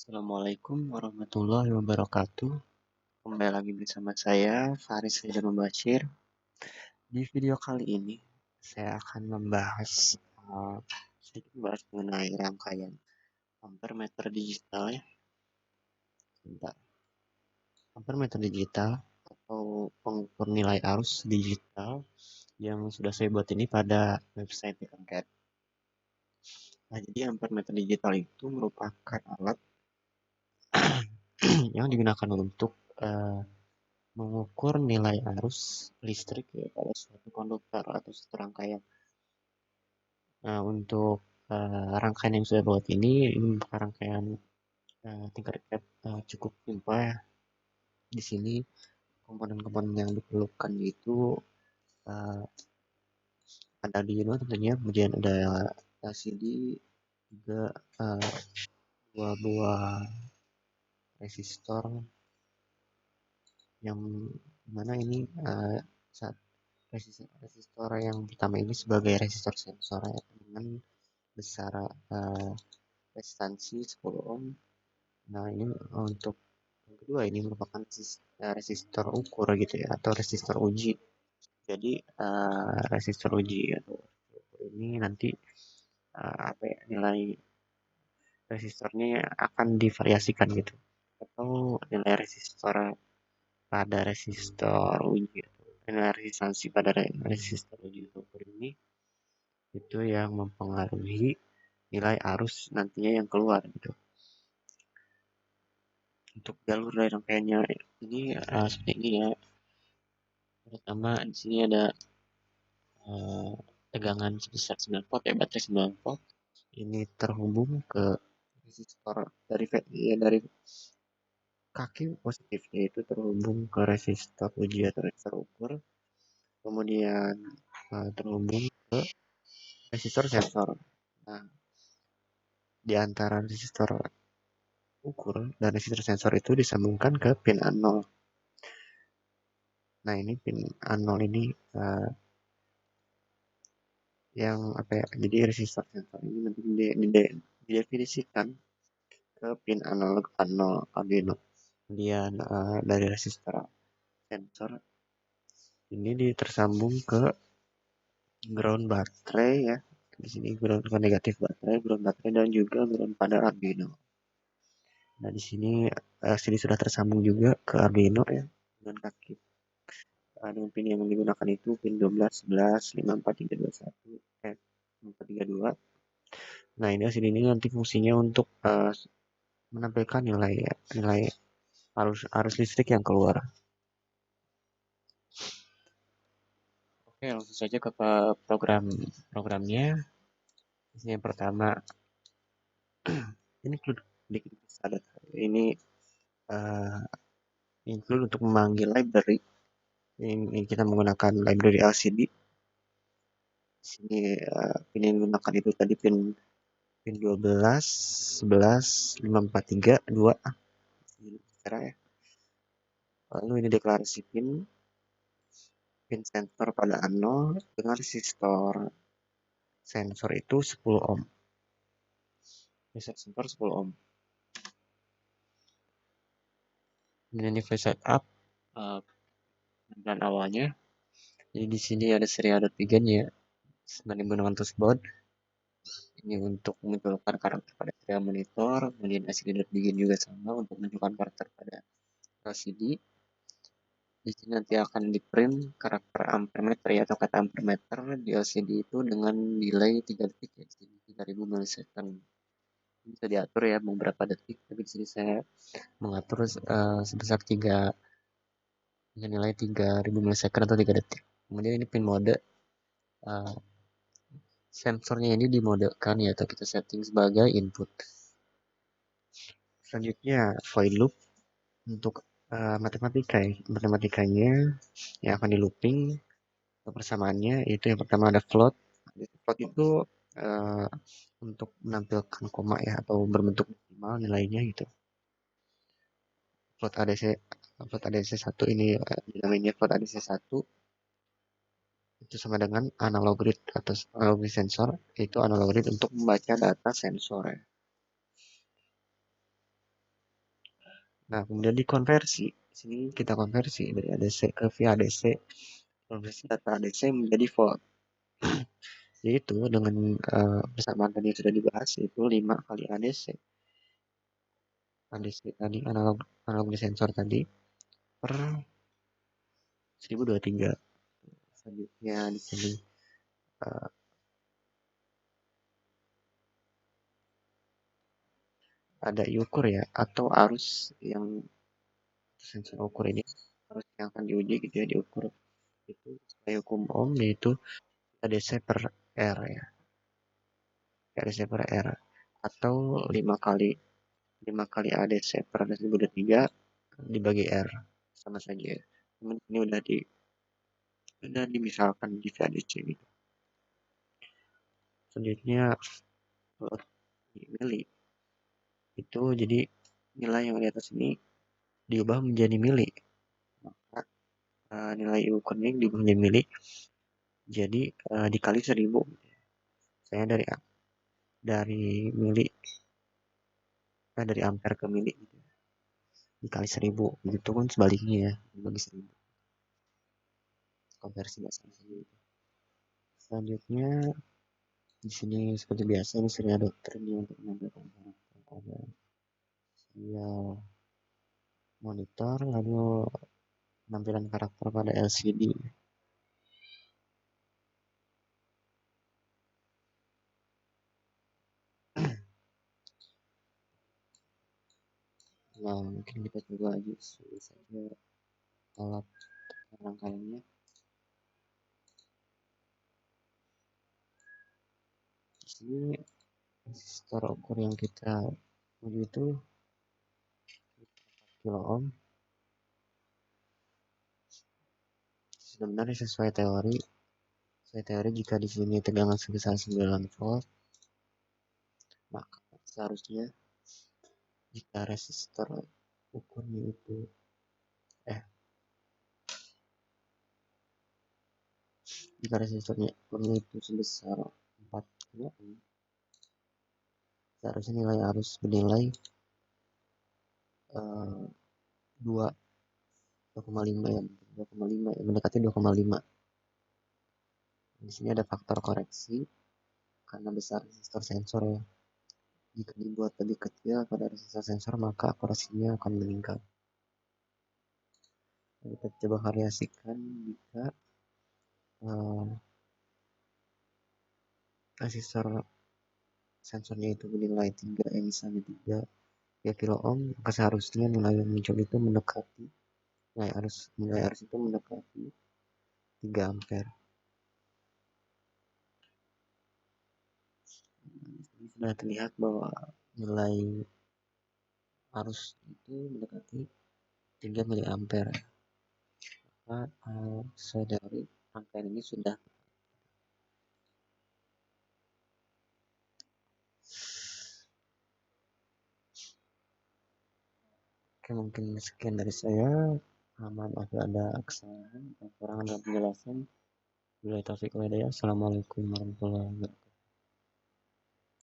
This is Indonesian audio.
Assalamualaikum warahmatullahi wabarakatuh. Kembali lagi bersama saya, Faris Haidar Mubashir. Di video kali ini, saya akan sedikit membahas mengenai rangkaian ampermeter digital ya. Bentar. Ampermeter digital atau pengukur nilai arus digital yang sudah saya buat ini pada website Angket. Nah, jadi ampermeter digital itu merupakan alat yang digunakan untuk mengukur nilai arus listrik ya, pada suatu konduktor atau suatu rangkaian. Nah, untuk rangkaian yang saya buat ini merupakan rangkaian tingkat cukup simpel ya. Di sini komponen-komponen yang diperlukan itu uh, ada di Arduino tentunya, kemudian ada LCD, juga dua buah resistor yang mana ini saat resistor yang pertama ini sebagai resistor sensor ya, dengan besar resistansi 10 ohm. Nah, ini untuk yang kedua ini merupakan resistor ukur gitu ya, atau resistor uji. Jadi resistor uji atau ukur ini nanti nilai resistornya akan divariasikan gitu, atau nilai resistor pada resistor uji atau nilai resistansi pada resistor uji ukur ini itu yang mempengaruhi nilai arus nantinya yang keluar gitu. Untuk jalur dari rangkaiannya ini seperti ini ya. Pertama di sini ada tegangan sebesar 9 volt ya, baterai 9 volt. Ini terhubung ke resistor dari kaki positif, yaitu terhubung ke resistor uji atau resistor ukur. Kemudian terhubung ke resistor sensor. Nah, di antara resistor ukur dan resistor sensor itu disambungkan ke pin A0. Nah, ini pin A0 ini yang jadi resistor sensor ini nanti didefinisikan ke pin analog A0 Arduino. Kemudian dari resistor sensor ini tersambung ke ground baterai ya. Di sini ground ke negatif baterai, ground baterai dan juga ground pada Arduino. Nah, di sini sudah tersambung juga ke Arduino ya, dengan kaki. Dengan pin yang digunakan itu pin 12, 11, 5, 4, 3, 2, 1, 4, 3, 2. Nah, ini nanti fungsinya untuk menampilkan nilai arus listrik yang keluar. Oke, langsung saja ke programnya. Yang pertama, ini ini include untuk memanggil library. Ini kita menggunakan library LCD. Di sini pin yang digunakan itu tadi pin 12, 11, 5, 4, 3, 2. Ya. Lalu ini deklarasi pin sensor pada A0 dengan resistor sensor itu 10 ohm. Resistor sensor 10 ohm. Ini flash setup dan awalnya. Jadi di sini ada serial .3-nya sebenarnya menggunakan touchboard. Ini untuk memunculkan karakter pada serial monitor, kemudian LCD.begin juga sama untuk menunjukkan karakter pada LCD. Di sini nanti akan di-print karakter ampermeter ya, atau kata ampermeter di LCD itu dengan delay 3 detik ya, 3000 milisecond. Bisa diatur ya beberapa detik, tapi di sini saya mengatur sebesar dengan nilai 3000 milisecond atau 3 detik. Kemudian ini pin mode. Sensornya ini dimodekan ya, atau kita setting sebagai input. Selanjutnya void loop untuk matematikanya yang akan di looping. Persamaannya itu yang pertama ada float. Float itu untuk menampilkan koma ya, atau berbentuk decimal nilainya gitu. Float ADC 1 ini namanya float ADC 1 itu sama dengan analog read atau analog sensor, itu analog read untuk membaca data sensor ya. Nah, kemudian dikonversi. Di sini kita konversi dari ADC ke via ADC, konversi data ADC menjadi volt. Yaitu dengan persamaan tadi yang sudah dibahas, yaitu 5 kali ADC. ADC tadi, analog sensor tadi, per 1023. Selanjutnya di sini uh, ada ukur ya, atau arus yang sensor ukur ini, arus yang akan diuji gitu ya, diukur itu sesuai hukum Ohm, yaitu ADC per R ya, ADC per R, atau 5 kali ADC per 1023 dibagi R, sama saja. Ini udah dimisalkan di VADC gitu. Selanjutnya mili itu, jadi nilai yang di atas ini diubah menjadi mili, maka nilai ukurnya diubah menjadi mili, jadi dikali 1000. Saya dari mili dari ampere ke mili gitu, dikali 1000, begitu pun sebaliknya ya, dibagi 1000, konversi nggak sama gitu. Selanjutnya di sini seperti biasa ini serial dokter ini untuk menambahkan ada serial monitor, lalu penampilan karakter pada LCD. Nah, mungkin kita coba aja saja alat rangkaiannya. Di sini resistor ukur yang kita uji itu kilo ohm. Sebenarnya sesuai teori jika di sini tegangan sebesar 9 volt, maka seharusnya jika resistor ukurnya itu jika resistornya ukurnya itu sebesar 4 kilo ohm, seharusnya nilai arus bernilai 2,5 ya, 2,5 ya, mendekati 2,5. Di sini ada faktor koreksi karena besar resistor sensor ya. Jika dibuat lebih kecil pada resistor sensor, maka akurasinya akan meningkat. Kita coba variasikan jika resistor sensornya itu bernilai 3 yang misalnya 3 kilo ohm, maka seharusnya nilai yang muncul itu mendekati nilai arus itu mendekati 3 ampere. Ini sudah terlihat bahwa nilai arus itu mendekati 3 mili ampere. Maka sesuai teori rangkaian ini sudah. Oke, mungkin sekian dari saya. Mohon maaf ada kesalahan atau kekurangan dalam penjelasan. Assalamualaikum warahmatullahi wabarakatuh.